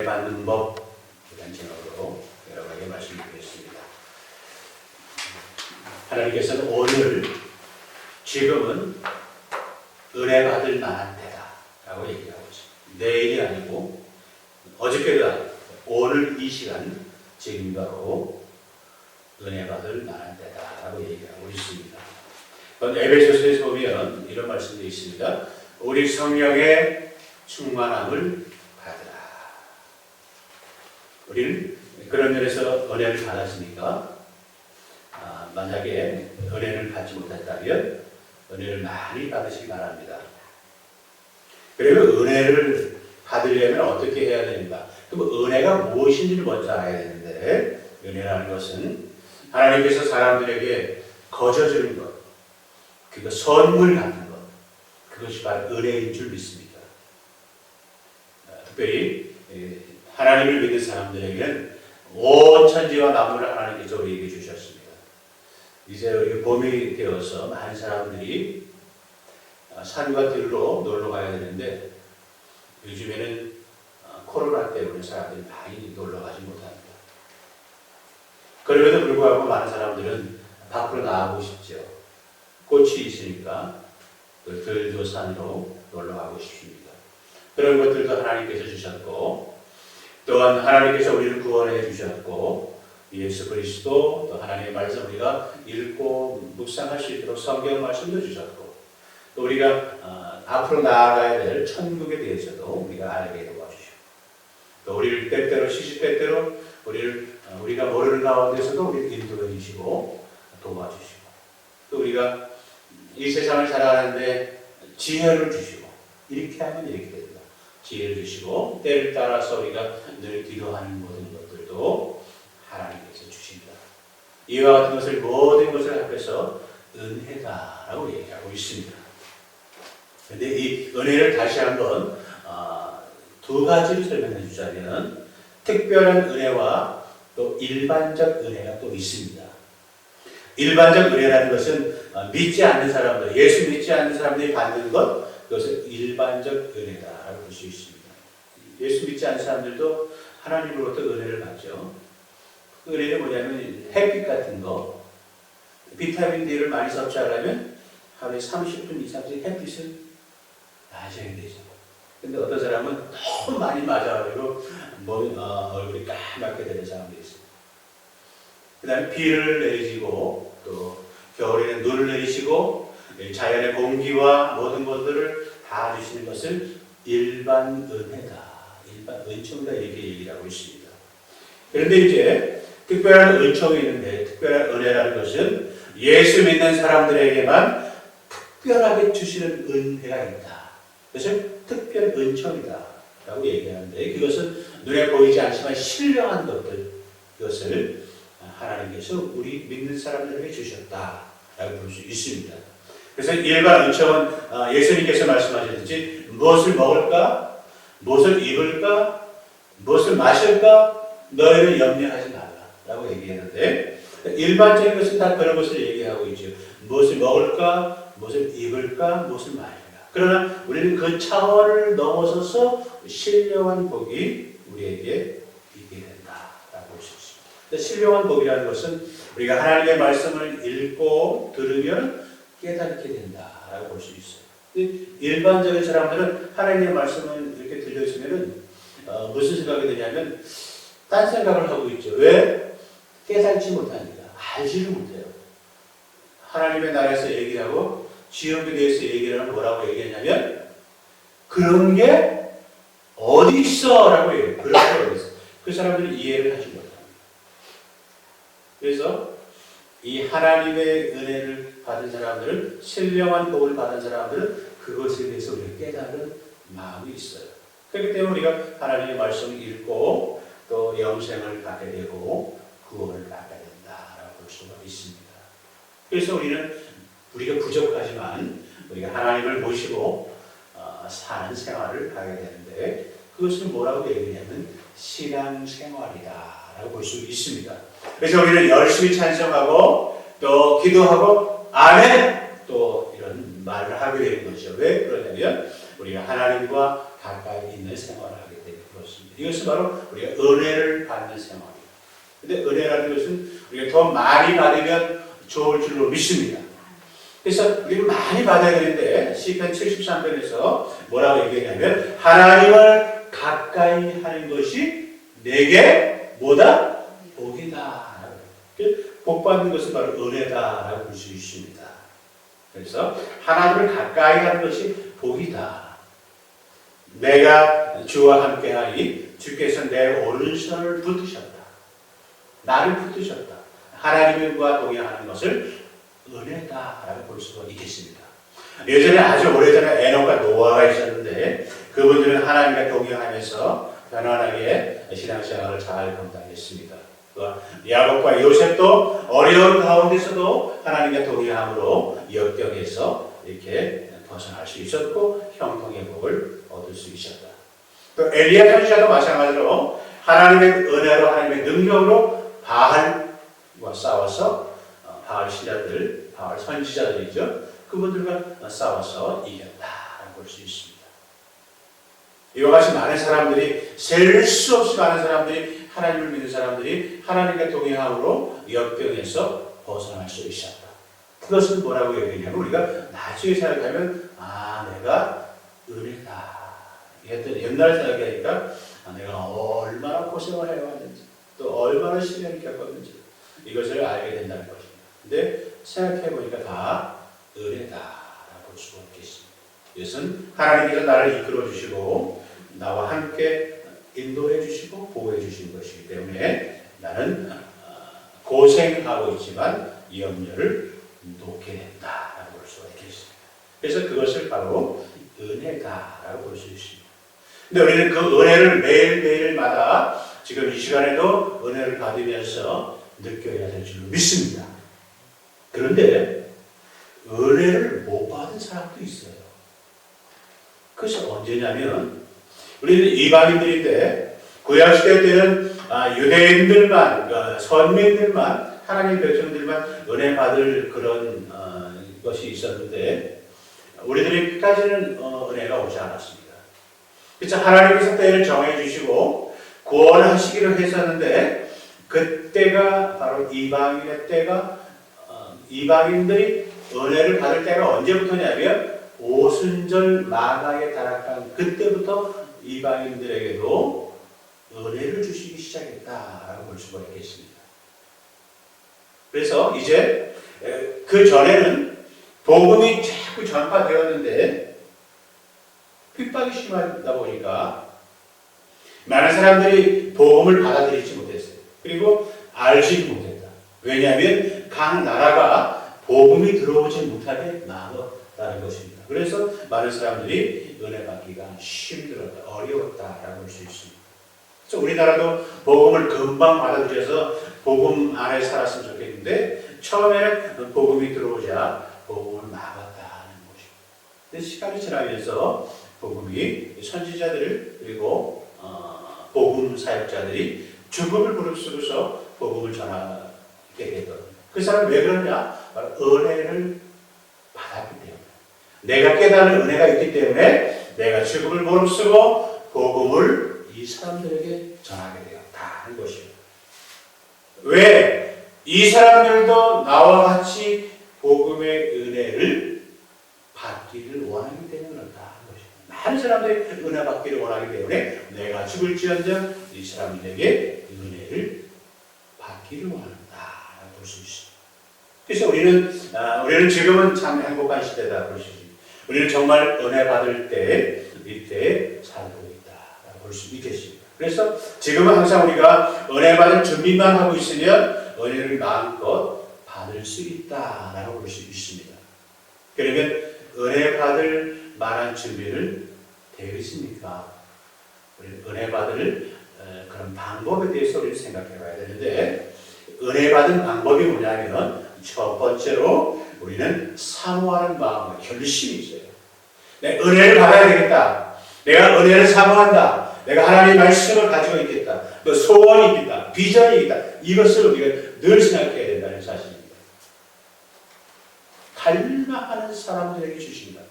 받는 법이라는 제목으로 여러분에게 말씀드리겠습니다. 하나님께서는 오늘 지금은 은혜 받을 만한 때다라고 얘기하고 있습니다. 내일이 아니고 어저께도 아니고 오늘 이 시간 지금 바로 은혜 받을 만한 때다라고 얘기하고 있습니다. 에베소서에서 보면 이런 말씀도 있습니다. 우리 성령의 충만함을 받으라. 우리는 그런 면에서 은혜를 받았으니까 만약에 은혜를 받지 못했다면 은혜를 많이 받으시기 바랍니다. 그리고 은혜를 받으려면 어떻게 해야 되는가? 그럼 은혜가 무엇인지를 먼저 알아야 되는데, 은혜라는 것은 하나님께서 사람들에게 거저주는 것, 그리고 선물 같은 것, 그것이 바로 은혜인 줄 믿습니다. 특별히 하나님을 믿는 사람들에게는 온 천지와 만물을 하나님께서 우리에게 주셨습니다. 이제 우리 봄이 되어서 많은 사람들이 산과 들로 놀러 가야 되는데, 요즘에는 코로나 때문에 사람들이 많이 놀러 가지 못합니다. 그럼에도 불구하고 많은 사람들은 밖으로 나가고 싶죠. 꽃이 있으니까 들도 산으로 놀러 가고 싶습니다. 그런 것들도 하나님께서 주셨고, 또한 하나님께서 우리를 구원해 주셨고, 예수 그리스도 또 하나님의 말씀 우리가 읽고 묵상할 수 있도록 성경 말씀도 주셨고, 또 우리가 앞으로 나아가야 될 천국에 대해서도 우리가 알게 도와주시고, 또 우리를 때때로 시시때때로 우리가 모르는 가운데서도 우리를 인도해 주시고 도와주시고, 또 우리가 이 세상을 살아가는데 지혜를 주시고, 이렇게 하면 이렇게 됩니다. 지혜를 주시고, 때를 따라서 우리가 늘 기도하는 모든 것들도 하나님께서 주십니다. 이와 같은 것을 모든 것을 합해서 은혜다라고 얘기하고 있습니다. 그런데 이 은혜를 다시 한번 두 가지로 설명해 주자면, 특별한 은혜와 또 일반적 은혜가 또 있습니다. 일반적 은혜라는 것은 믿지 않는 사람들, 예수 믿지 않는 사람들이 받는 것, 그것을 일반적 은혜다라고 볼 수 있습니다. 예수 믿지 않는 사람들도 하나님으로부터 은혜를 받죠. 그 은혜는 뭐냐면 햇빛 같은 거, 비타민 D를 많이 섭취하려면 하루에 30분 이상씩 햇빛을 맞아야 되죠. 근데 어떤 사람은 너무 많이 맞아가지고 얼굴이 까맣게 되는 사람도 있습니다. 그 다음에 비를 내리시고, 또 겨울에는 눈을 내리시고, 자연의 공기와 모든 것들을 다 주시는 것을 일반 은혜다, 일반 은총이다, 이렇게 얘기를 하고 있습니다. 그런데 이제 특별한 은총이 있는데, 특별한 은혜라는 것은 예수 믿는 사람들에게만 특별하게 주시는 은혜가 있다. 그것을 특별 은총이다 라고 얘기하는데, 그것은 눈에 보이지 않지만 신령한 것들, 그것을 하나님께서 우리 믿는 사람들에게 주셨다라고 볼 수 있습니다. 그래서 일반 은총은 예수님께서 말씀하셨듯이 무엇을 먹을까, 무엇을 입을까, 무엇을 마실까 너희를 염려하지 말라라고 얘기했는데, 일반적인 것은 다 그런 것을 얘기하고 있죠. 무엇을 먹을까, 무엇을 입을까, 무엇을 마실까. 그러나 우리는 그 차원을 넘어서서 신령한 복이 우리에게 있게 된다라고 볼 수 있습니다. 신령한 복이라는 것은 우리가 하나님의 말씀을 읽고 들으면 깨닫게 된다라고 볼 수 있어요. 일반적인 사람들은 하나님의 말씀을 이렇게 들려있으면 무슨 생각이 드냐면 딴 생각을 하고 있죠. 왜? 깨닫지 못하니까. 알지를 못해요. 하나님의 나라에서 얘기하고 지옥에 대해서 얘기를 하면 뭐라고 얘기하냐면 그런 게 어디 있어? 라고 얘기해요. 그런 게 어디 있어? 그 사람들은 이해를 하지 못합니다. 그래서 이 하나님의 은혜를 받은 사람들은, 신령한 복을 받은 사람들은 그것에 대해서 우리가 깨달은 마음이 있어요. 그렇기 때문에 우리가 하나님의 말씀을 읽고 또 영생을 갖게 되고 구원을 받게 된다라고 볼 수가 있습니다. 그래서 우리가 부족하지만 우리가 하나님을 모시고 사는 생활을 하게 되는데, 그것은 뭐라고 얘기하냐면 신앙생활이다라고 볼 수 있습니다. 그래서 우리는 열심히 찬송하고 또 기도하고 아멘 또 이런 말을 하게 되는 것이죠. 왜 그러냐면 우리가 하나님과 가까이 있는 생활을 하게 되는 그렇습니다. 이것은 바로 우리가 은혜를 받는 생활이에요. 근데 은혜라는 것은 우리가 더 많이 받으면 좋을 줄로 믿습니다. 그래서 우리가 많이 받아야 되는데 시편 73편에서 뭐라고 얘기하냐면 하나님을 가까이 하는 것이 내게 뭐다? 복이다. 복 받는 것은 바로 은혜다라고 볼 수 있습니다. 그래서 하나님을 가까이 하는 것이 복이다. 내가 주와 함께하니 주께서 내 오른손을 붙드셨다. 나를 붙드셨다. 하나님과 동행하는 것을 은혜다라고 볼 수가 있겠습니다. 예전에 아주 오래전에 에녹과 노아가 있었는데 그분들은 하나님과 동행하면서 편안하게 신앙생활을 잘 감당했습니다. 야곱과 요셉도 어려운 가운데서도 하나님과 동행함으로 역경에서 이렇게 벗어날 수 있었고 형통의 복을 얻을 수 있었다. 또 엘리야 선지자도 마찬가지로 하나님의 은혜로 하나님의 능력으로 바알과 싸워서 바알 신자들, 바알 선지자들이죠. 그분들과 싸워서 이겼다라고 볼 수 있습니다. 이와 같이 많은 사람들이 셀 수 없이 많은 사람들이 하나님을 믿는 사람들이 하나님과 동행함으로 역경에서 벗어날 수 있었다. 그것은 뭐라고 얘기하냐면 우리가 나중에 생각하면 내가 은혜다. 옛날 생각하니까 내가 얼마나 고생을 해왔는지 또 얼마나 시련을 겪었는지 이것을 알게 된다는 것입니다. 근데 생각해보니까 다 은혜다라고 볼 수가 있겠습니다. 이것은 하나님께서 나를 이끌어 주시고 나와 함께 인도해 주시고 보호해 주신 것이기 때문에 나는 고생하고 있지만 염려를 놓게 된다라고 볼 수가 있겠습니다. 그래서 그것을 바로 은혜다라고 볼 수 있습니다. 근데 우리는 그 은혜를 매일매일마다 지금 이 시간에도 은혜를 받으면서 느껴야 될 줄 믿습니다. 그런데 은혜를 못 받은 사람도 있어요. 그것이 언제냐면 우리는 이방인들인데 구약시대 때는 유대인들만, 선민들만, 하나님 백성들만 은혜 받을 그런 것이 있었는데 우리들이 끝까지는 은혜가 오지 않았습니다. 그래서 하나님께서 때를 정해주시고 구원하시기로 했었는데 그때가 바로 이방인의 때가 이방인들이 은혜를 받을 때가 언제부터냐면 오순절 마가에 달았던 그때부터 이방인들에게도 은혜를 주시기 시작했다라고 볼 수가 있겠습니다. 그래서 이제 그 전에는 복음이 자꾸 전파되었는데 핍박이 심하다 보니까 많은 사람들이 복음을 받아들이지 못했어요. 그리고 알지 못했다. 왜냐하면 각 나라가 복음이 들어오지 못하게 막았다는 것입니다. 그래서 많은 사람들이 은혜 받기가 힘들었다, 어려웠다라고 볼 수 있습니다. 그래서 우리나라도 복음을 금방 받아들여서 복음 안에 살았으면 좋겠는데 처음에는 복음이 들어오자 복음을 막았다는 것입니다. 근데 시간이 지나면서 복음이 선지자들 그리고 복음 사역자들이 죽음을 무릅쓰고서 복음을 전하게 됐거든요. 그 사람은 왜 그러냐? 바로 은혜를 받았기 때문에. 내가 깨달은 은혜가 있기 때문에 내가 죽음을 무릅쓰고 복음을 이 사람들에게 전하게 되었다는 것입니다. 왜? 이 사람들도 나와 같이 복음의 은혜를 받기를 원하기 때문에 그렇다. 많은 사람들이 은혜 받기를 원하기 때문에 내가 죽을지언정 이 사람들에게 은혜를 받기를 원한다 볼 수 있습니다. 그래서 우리는 지금은 참 행복한 시대다 볼 수 있습니다. 우리는 정말 은혜 받을 때 이때 살고 있다 볼 수 있겠습니다. 그래서 지금은 항상 우리가 은혜 받을 준비만 하고 있으면 은혜를 마음껏 받을 수 있다라고 볼 수 있습니다. 그러면 은혜 받을 만한 준비를 되어 있습니까? 우리는 은혜 받을 그런 방법에 대해서 우리는 생각해 봐야 되는데 은혜 받은 방법이 뭐냐면 첫 번째로 우리는 사모하는 마음과 결심이 있어요. 내 은혜를 받아야 되겠다. 내가 은혜를 사모한다. 내가 하나님의 말씀을 가지고 있겠다. 또 소원이 있겠다. 비전이 있다. 이것을 우리가 늘 생각해야 된다는 사실입니다. 갈망하는 사람들에게 주신다.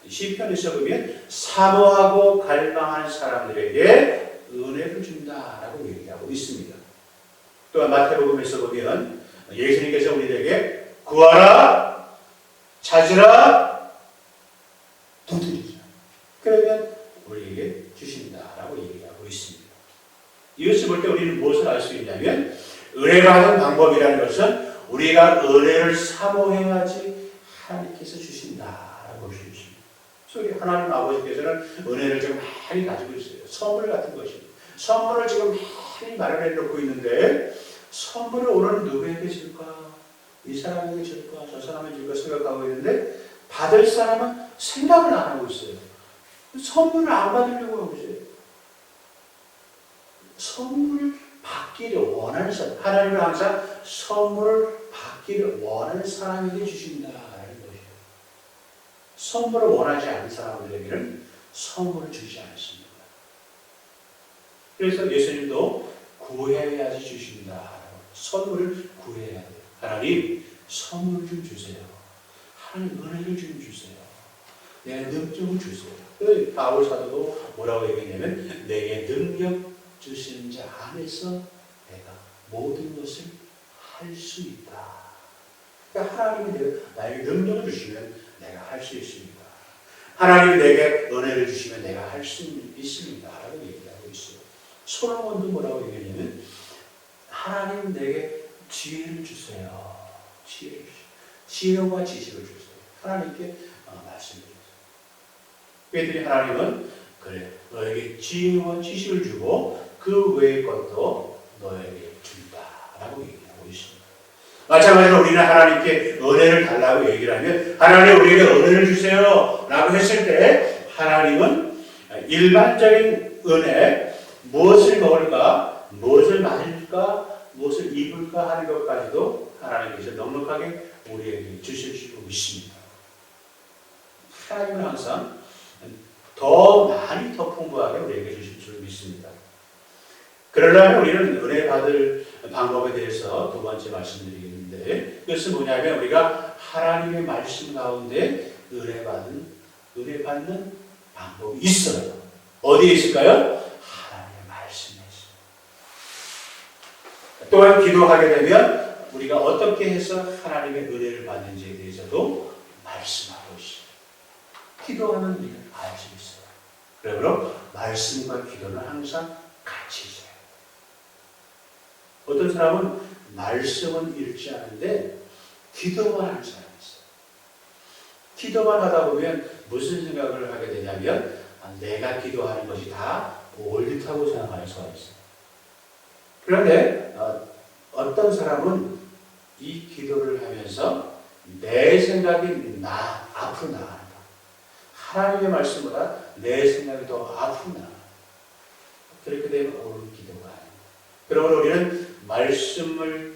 시편에서 보면 사모하고 갈망하는 사람들에게 은혜를 준다라고 얘기하고 있습니다. 또한 마태복음에서 보면 예수님께서 우리에게 구하라, 찾으라, 두드리라. 그러면 우리에게 주신다라고 얘기하고 있습니다. 이것을 볼 때 우리는 무엇을 알 수 있냐면 은혜받은 방법이라는 것은 우리가 은혜를 사모해야지 하나님께서 주신다라고 볼 수 있습니다. 그래서 하나님 아버지께서는 은혜를 지금 많이 가지고 있어요. 선물 같은 것입니다. 선물을 지금 많이 마련해 놓고 있는데 선물을 오늘 누구에게 줄까? 이 사람에게 줄까? 저 사람에게 줄까? 생각하고 있는데 받을 사람은 생각을 안 하고 있어요. 선물을 안 받으려고 하고 있어요. 선물을 받기를 원하는 사람, 하나님은 항상 선물을 받기를 원하는 사람에게 주신다는 것이에요. 선물을 원하지 않는 사람들에게는 선물을 주지 않습니다. 그래서 예수님도 구해야지 주신다. 선물을 구해야 돼요. 하나님 선물 좀 주세요. 하나님 은혜를 좀 주세요. 내 능력을 주세요. 바울 사도도 뭐라고 얘기했냐면 내게 능력 주시는 자 안에서 내가 모든 것을 할 수 있다. 그러니까 하나님이 나에게 능력을 주시면 내가 할 수 있습니다. 하나님이 내게 은혜를 주시면 내가 할 수 있습니다. 라고 얘기하고 있어요. 솔로몬도 뭐라고 얘기하냐면 하나님 내게 지혜를 주세요. 지혜를 주세요. 지혜와 지식을 주세요. 하나님께 말씀드렸어요. 그랬더니 하나님은 그래 너에게 지혜와 지식을 주고 그 외의 것도 너에게 준다라고 얘기하고 있습니다. 마찬가지로 우리는 하나님께 은혜를 달라고 얘기를 하면 하나님 우리에게 은혜를 주세요 라고 했을 때 하나님은 일반적인 은혜 무엇을 먹을까 무엇을 마실까 무엇을 입을까 하는 것까지도 하나님께서 넉넉하게 우리에게 주실 수 있습니다. 하나님은 항상 더 많이 더 풍부하게 우리에게 주실 줄 믿습니다. 그러려면 우리는 은혜 받을 방법에 대해서 두 번째 말씀드리겠는데 그것은 뭐냐면 우리가 하나님의 말씀 가운데 은혜 받는 방법이 있어요. 어디에 있을까요? 하나님의 말씀에 있어요. 또한 기도하게 되면 우리가 어떻게 해서 하나님의 은혜를 받는지에 대해서도 말씀하고 있어요. 기도하면 우리가 알 수 있어요. 그러므로 말씀과 기도는 항상 같이 있어요. 어떤 사람은 말씀은 읽지 않는데 기도만 하는 사람이 있어요. 기도만 하다 보면 무슨 생각을 하게 되냐면 내가 기도하는 것이 다 옳다고 생각하는 수가 있어요. 그런데 어떤 사람은 이 기도를 하면서 내 생각이 앞으로 나간다. 하나님의 말씀보다 내 생각이 더 앞으로 나간다. 그렇게 되면 옳은 기도가 아닙니다. 그러므로 우리는 말씀을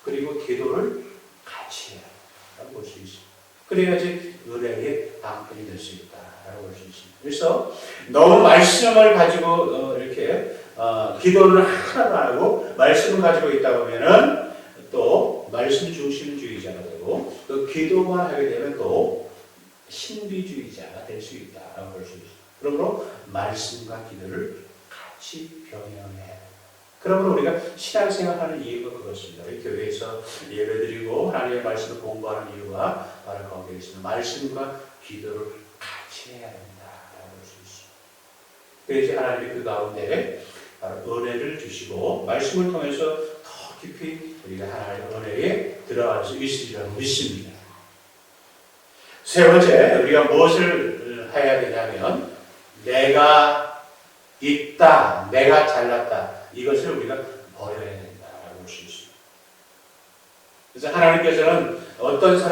그리고 기도를 같이 해야 한다고 볼 수 있습니다. 그래야지 은혜의 방편이 될 수 있다라고 볼 수 있습니다. 그래서 너무 말씀을 가지고 이렇게 기도를 하나도 안 하고 말씀을 가지고 있다 보면은 또 말씀 중심주의자가 되고 또 기도만 하게 되면 또 신비주의자가 될 수 있다라고 볼 수 있습니다. 그러므로 말씀과 기도를 같이 병행해야 합니다. 그러므로 우리가 신앙생활하는 이유가 그렇습니다. 교회에서 예배드리고 하나님의 말씀을 공부하는 이유가 바로 거기에 있습니다. 말씀과 기도를 같이 해야 된다라고 볼 수 있습니다. 그래서 하나님이 그 가운데 바로 은혜를 주시고 말씀을 통해서 더 깊이 우리가 하나님의 은혜에 들어갈 수 있으리라고 믿습니다. 세 번째, 우리가 무엇을 해야 되냐면 내가 있다, 내가 잘났다 이것을 우리가 버려야 된다라고 볼 수 있습니다. 그래서 하나님께서는 어떤 사람